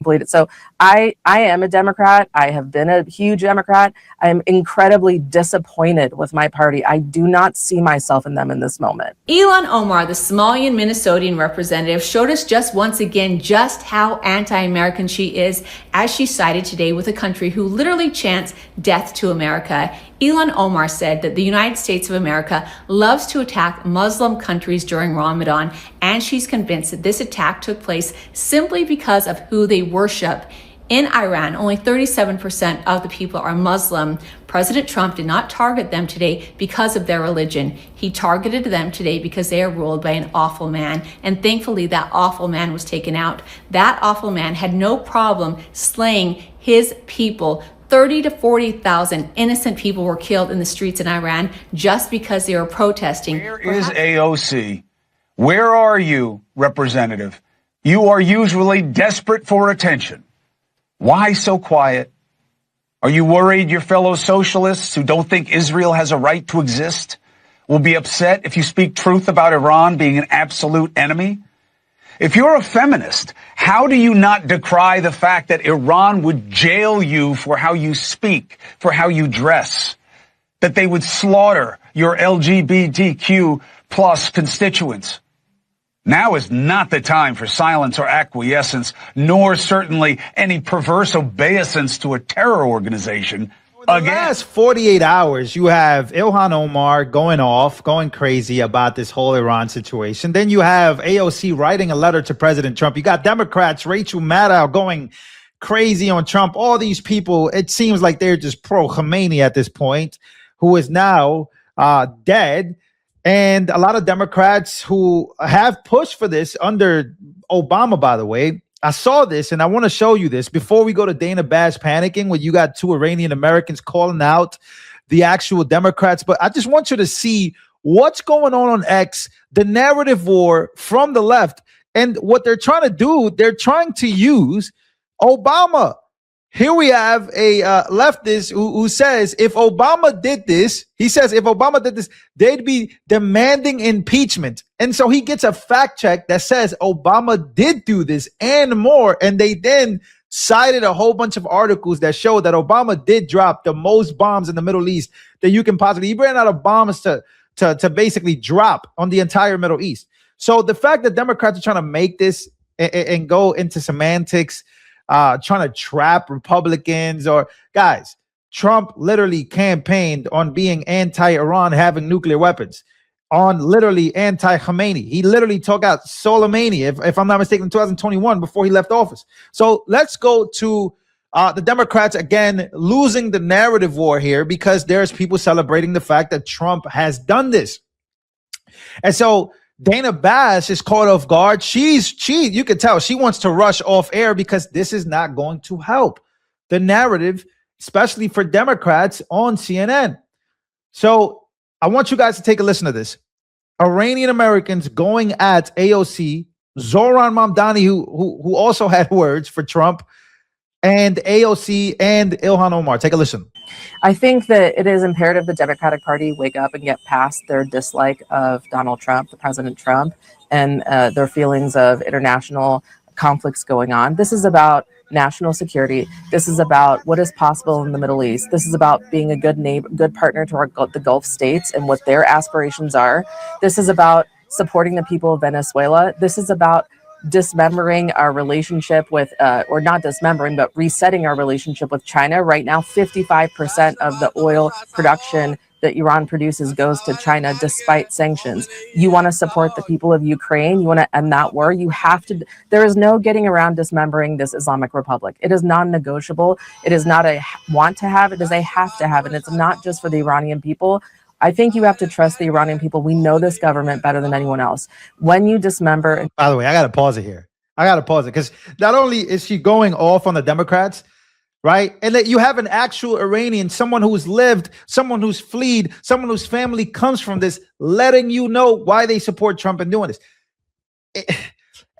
completed. So I am a Democrat. I have been a huge Democrat. I am incredibly disappointed with my party. I do not see myself in them in this moment. Ilhan Omar, the Somalian Minnesotan representative, showed us just once again just how anti-American she is, as she sided today with a country who literally chants death to America. Ilhan Omar said that the United States of America loves to attack Muslim countries during Ramadan, and she's convinced that this attack took place simply because of who they worship. In Iran, only 37% of the people are Muslim. President Trump did not target them today because of their religion. He targeted them today because they are ruled by an awful man. And thankfully, that awful man was taken out. That awful man had no problem slaying his people. 30 to 40,000 innocent people were killed in the streets in Iran just because they were protesting. Where is AOC? Where are you, Representative? You are usually desperate for attention. Why so quiet? Are you worried your fellow socialists who don't think Israel has a right to exist will be upset if you speak truth about Iran being an absolute enemy? If you're a feminist, how do you not decry the fact that Iran would jail you for how you speak, for how you dress, that they would slaughter your LGBTQ plus constituents? Now is not the time for silence or acquiescence, nor certainly any perverse obeisance to a terror organization. In the last 48 hours, you have Ilhan Omar going off, going crazy about this whole Iran situation. Then you have AOC writing a letter to President Trump. You got Democrats, Rachel Maddow going crazy on Trump. All these people, it seems like they're just pro-Khomeini at this point, who is now dead. And a lot of Democrats who have pushed for this under Obama, by the way. I saw this and I want to show you this before we go to Dana Bash panicking, when you got 2 Iranian Americans calling out the actual Democrats. But I just want you to see what's going on X, the narrative war from the left. And what they're trying to do, they're trying to use Obama. Here we have a leftist who says if Obama did this, he says if Obama did this, they'd be demanding impeachment. And so he gets a fact check that says Obama did do this and more. And they then cited a whole bunch of articles that show that Obama did drop the most bombs in the Middle East that you can possibly. He ran out of bombs to basically drop on the entire Middle East. So the fact that Democrats are trying to make this and go into semantics, trying to trap Republicans, or guys, Trump literally campaigned on being anti-Iran having nuclear weapons, on literally anti-Khomeini. He literally took out Soleimani, if I'm not mistaken, in 2021 before he left office. So let's go to the Democrats again losing the narrative war here because there's people celebrating the fact that Trump has done this. And so Dana Bash is caught off guard. You can tell she wants to rush off air because this is not going to help the narrative, especially for Democrats on CNN. So I want you guys to take a listen to this. Iranian Americans going at AOC, Zoran Mamdani, who also had words for Trump, and AOC and Ilhan Omar. Take a listen. I think that it is imperative the Democratic Party wake up and get past their dislike of Donald Trump, the President Trump, and their feelings of international conflicts going on. This is about national security. This is about what is possible in the Middle East. This is about being a good neighbor, good partner to the Gulf states and what their aspirations are. This is about supporting the people of Venezuela. This is about dismembering our relationship with, or not dismembering, but resetting our relationship with China. Right now, 55% of the oil production that Iran produces goes to China despite sanctions. You want to support the people of Ukraine. You want to end that war. You have to. There is no getting around dismembering this Islamic Republic. It is non-negotiable. It is not a want to have. It is a have to have. And it's not just for the Iranian people. I think you have to trust the Iranian people. We know this government better than anyone else. When you dismember. By the way, I got to pause it here. I got to pause it because not only is she going off on the Democrats, right? And that you have an actual Iranian, someone who's lived, someone who's fled, someone whose family comes from this, letting you know why they support Trump and doing this.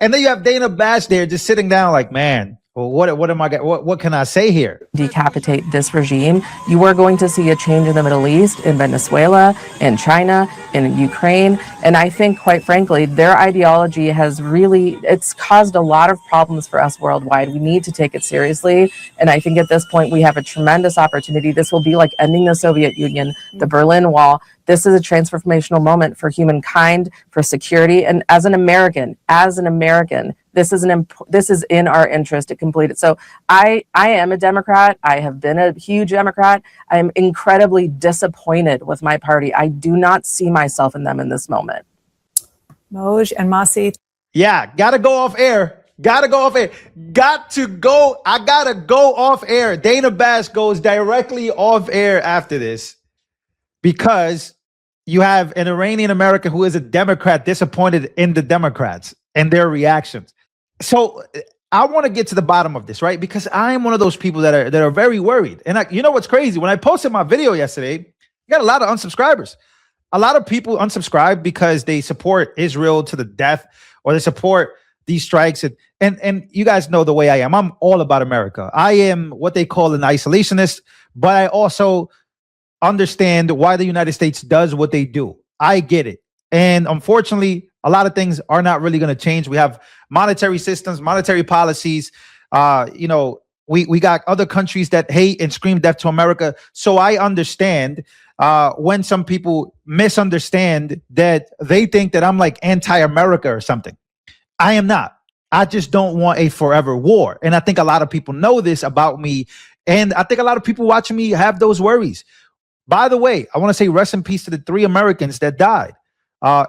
And then you have Dana Bash there just sitting down like, man, Well, what can I say here? Decapitate this regime, you are going to see a change in the Middle East, in Venezuela, in China, in Ukraine. And I think, quite frankly, their ideology it's caused a lot of problems for us worldwide. We need to take it seriously. And I think at this point, we have a tremendous opportunity. This will be like ending the Soviet Union, the Berlin Wall. This is a transformational moment for humankind, for security. And as an American, this is in our interest to complete it. So I am a Democrat. I have been a huge Democrat. I am incredibly disappointed with my party. I do not see myself in them in this moment. Moj and Masi. Yeah, gotta go off air. I gotta go off air. Dana Bash goes directly off air after this because you have an Iranian American who is a Democrat disappointed in the Democrats and their reactions. So I want to get to the bottom of this, right? Because I am one of those people that are very worried. And you know what's crazy? When I posted my video yesterday, I got a lot of unsubscribers. A lot of people unsubscribe because they support Israel to the death, or they support these strikes. And you guys know the way I am. I'm all about America. I am what they call an isolationist, but I also understand why the United States does what they do. I get it. And unfortunately, a lot of things are not really going to change. We have monetary systems, monetary policies. We got other countries that hate and scream death to America. So I understand when some people misunderstand that they think that I'm like anti-America or something. I am not. I just don't want a forever war. And I think a lot of people know this about me. And I think a lot of people watching me have those worries. By the way, I want to say rest in peace to the 3 Americans that died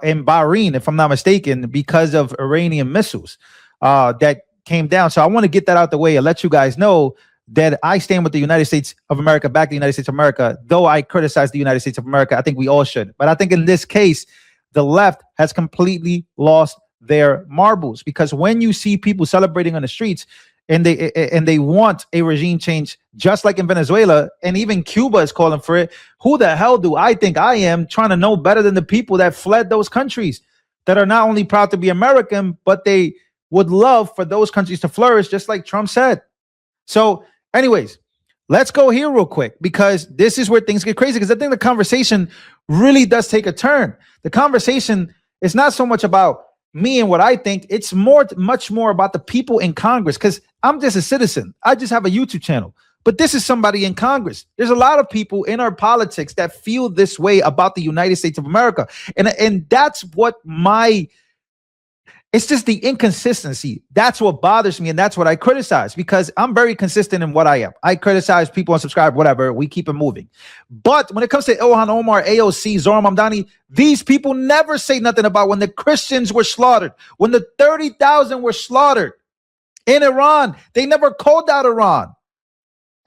in Bahrain, if I'm not mistaken, because of Iranian missiles that came down. So I want to get that out the way and let you guys know that I stand with the United States of America, back the United States of America. Though I criticize the United States of America, I think we all should. But I think in this case, the left has completely lost their marbles, because when you see people celebrating on the streets and they want a regime change, just like in Venezuela, and even Cuba is calling for it, who the hell do I think I am trying to know better than the people that fled those countries, that are not only proud to be American, but they would love for those countries to flourish, just like Trump said. So anyways, let's go here real quick, because this is where things get crazy, because I think the conversation really does take a turn. The conversation is not so much about me and what I think. It's much more about the people in Congress, because I'm just a citizen. I just have a YouTube channel. But this is somebody in Congress. There's a lot of people in our politics that feel this way about the United States of America. And that's what it's just the inconsistency. That's what bothers me. And that's what I criticize, because I'm very consistent in what I am. I criticize people, unsubscribe, whatever. We keep it moving. But when it comes to Ilhan Omar, AOC, Zohran Mamdani, these people never say nothing about when the Christians were slaughtered, when the 30,000 were slaughtered in Iran. They never called out Iran.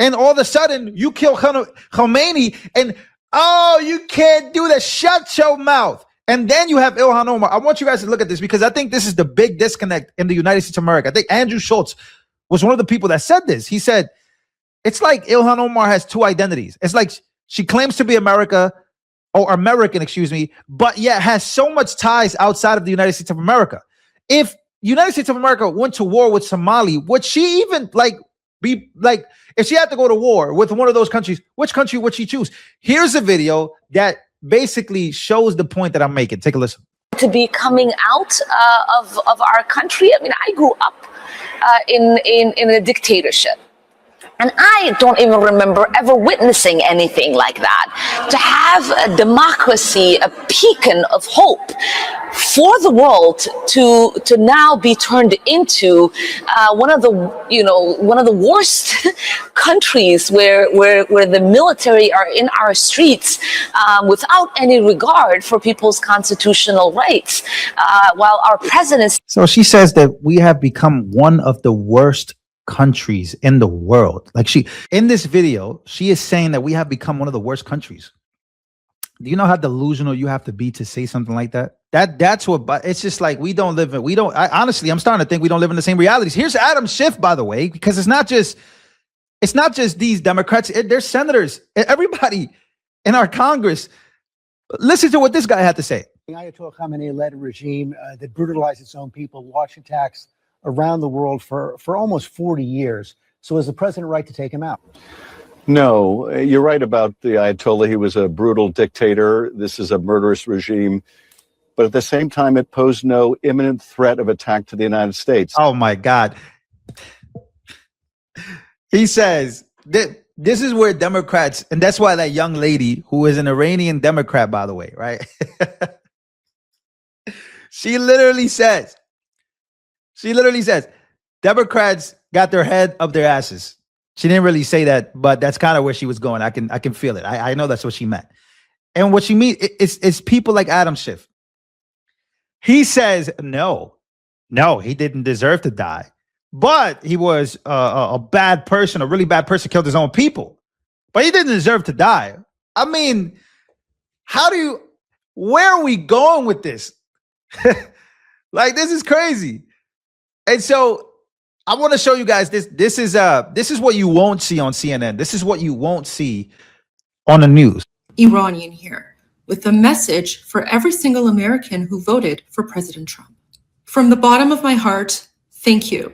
And all of a sudden, you kill Khomeini, and oh, you can't do that. Shut your mouth. And then you have Ilhan Omar. I want you guys to look at this, because I think this is the big disconnect in the United States of America. I think Andrew Schultz was one of the people that said this. He said, it's like Ilhan Omar has 2 identities. It's like she claims to be American, but yet has so much ties outside of the United States of America. If United States of America went to war with Somalia, would she even if she had to go to war with one of those countries, which country would she choose? Here's a video that basically shows the point that I'm making. Take a listen. To be coming out of our country. I mean, I grew up in a dictatorship. And I don't even remember ever witnessing anything like that. To have a democracy, a beacon of hope for the world, to now be turned into one of the worst countries where the military are in our streets without any regard for people's constitutional rights, while our president. So she says that we have become one of the worst countries in the world. Like, in this video, she is saying that we have become one of the worst countries. Do you know how delusional you have to be to say something like that? That's what, but it's just like, honestly, I'm starting to think we don't live in the same realities. Here's Adam Schiff, by the way, because it's not just these Democrats, there's senators, everybody in our Congress. Listen to what this guy had to say. The Ayatollah Khamenei led a regime that brutalized its own people, launched attacks around the world for almost 40 years. So is the president right to take him out? No, you're right about the Ayatollah. He was a brutal dictator. This is a murderous regime. But at the same time, it posed no imminent threat of attack to the United States. Oh, my God. He says that this is where Democrats, and that's why that young lady, who is an Iranian Democrat, by the way, right? She literally says, Democrats got their head up their asses. She didn't really say that, but that's kind of where she was going. I can feel it. I know that's what she meant. And what she means is people like Adam Schiff. He says, no, he didn't deserve to die. But he was a bad person, a really bad person, killed his own people. But he didn't deserve to die. I mean, where are we going with this? Like, this is crazy. And so I want to show you guys this. This is what you won't see on CNN. This is what you won't see on the news. Iranian here with a message for every single American who voted for President Trump. From the bottom of my heart, thank you.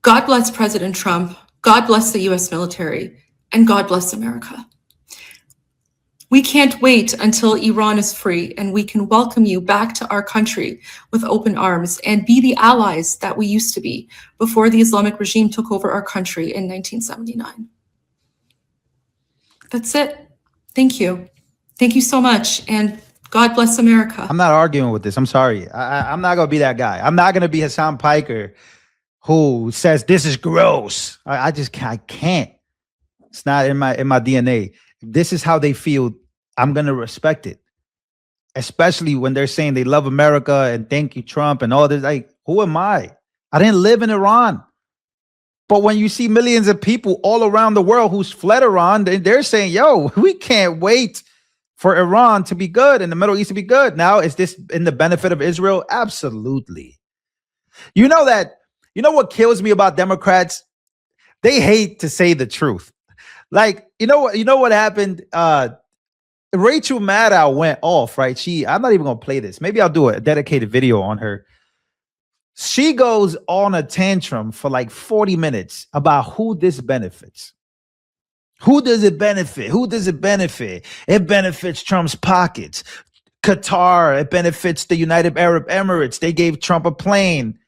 God bless President Trump. God bless the US military, and God bless America. We can't wait until Iran is free and we can welcome you back to our country with open arms and be the allies that we used to be before the Islamic regime took over our country in 1979. That's it. Thank you. Thank you so much. And God bless America. I'm not arguing with this. I'm sorry. I'm not going to be that guy. I'm not going to be Hassan Piker who says this is gross. I can't. It's not in my DNA. If this is how they feel, I'm going to respect it. Especially when they're saying they love America and thank you, Trump, and all this. Like, who am I? I didn't live in Iran. But when you see millions of people all around the world who's fled Iran, they're saying, yo, we can't wait for Iran to be good and the Middle East to be good. Now, is this in the benefit of Israel? Absolutely. You know what kills me about Democrats? They hate to say the truth. Like, you know what happened? Rachel Maddow went off, right? I'm not even going to play this. Maybe I'll do a dedicated video on her. She goes on a tantrum for like 40 minutes about who this benefits. Who does it benefit? Who does it benefit? It benefits Trump's pockets. Qatar, it benefits the United Arab Emirates. They gave Trump a plane.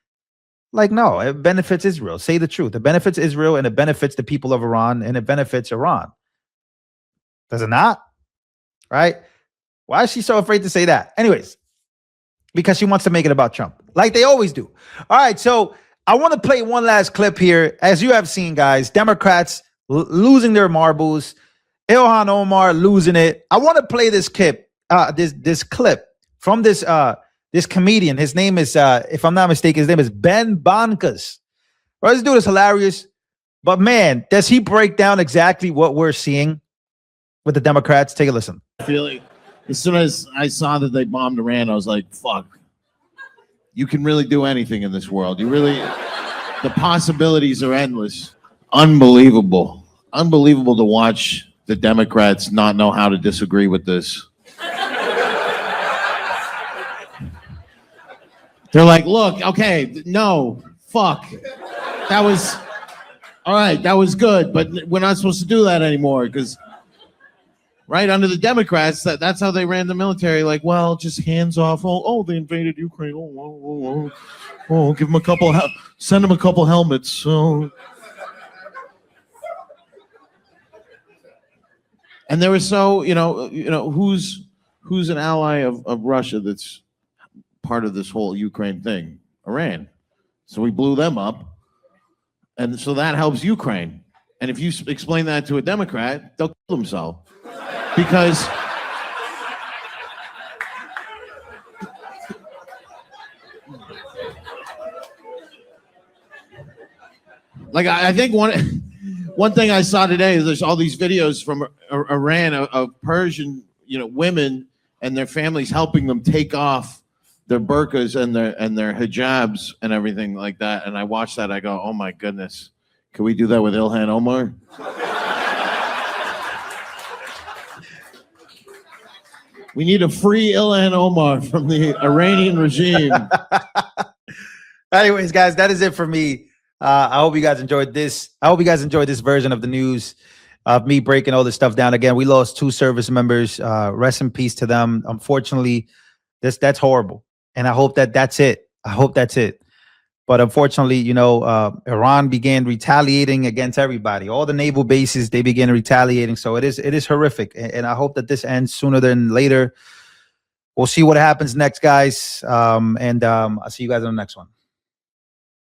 Like, no, it benefits Israel. Say the truth. It benefits Israel and it benefits the people of Iran and it benefits Iran. Does it not? Right? Why is she so afraid to say that? Anyways, because she wants to make it about Trump, like they always do. All right, so I want to play one last clip here. As you have seen, guys, Democrats losing their marbles. Ilhan Omar losing it. I want to play this clip, this clip from this comedian. His name is, if I'm not mistaken, his name is Ben Bankas. Right, this dude is hilarious. But man, does he break down exactly what we're seeing with the Democrats? Take a listen. I feel like as soon as I saw that they bombed Iran, I was like, fuck. You can really do anything in this world. The possibilities are endless. Unbelievable. Unbelievable to watch the Democrats not know how to disagree with this. They're like, look, okay, no, fuck. That was, all right, that was good, but we're not supposed to do that anymore because right under the Democrats, that's how they ran the military. Like, well, just hands off. Oh, they invaded Ukraine. Oh, give them send them a couple helmets. So, and they were so, who's an ally of Russia that's part of this whole Ukraine thing? Iran. So we blew them up, and so that helps Ukraine. And if you explain that to a Democrat, they'll kill themselves. Because like I think one thing I saw today is there's all these videos from Iran of Persian women and their families helping them take off their burqas and their hijabs and everything like that. And I watched that. I go, oh my goodness, can we do that with Ilhan Omar? We need a free Ilhan Omar from the Iranian regime. Anyways, guys, that is it for me. I hope you guys enjoyed this. I hope you guys enjoyed this version of the news of me breaking all this stuff down. Again, we lost 2 service members. Rest in peace to them. Unfortunately, that's horrible. And I hope that's it. I hope that's it. But unfortunately, you know, Iran began retaliating against everybody. All the naval bases, they began retaliating. So it is horrific. And I hope that this ends sooner than later. We'll see what happens next, guys. I'll see you guys on the next one.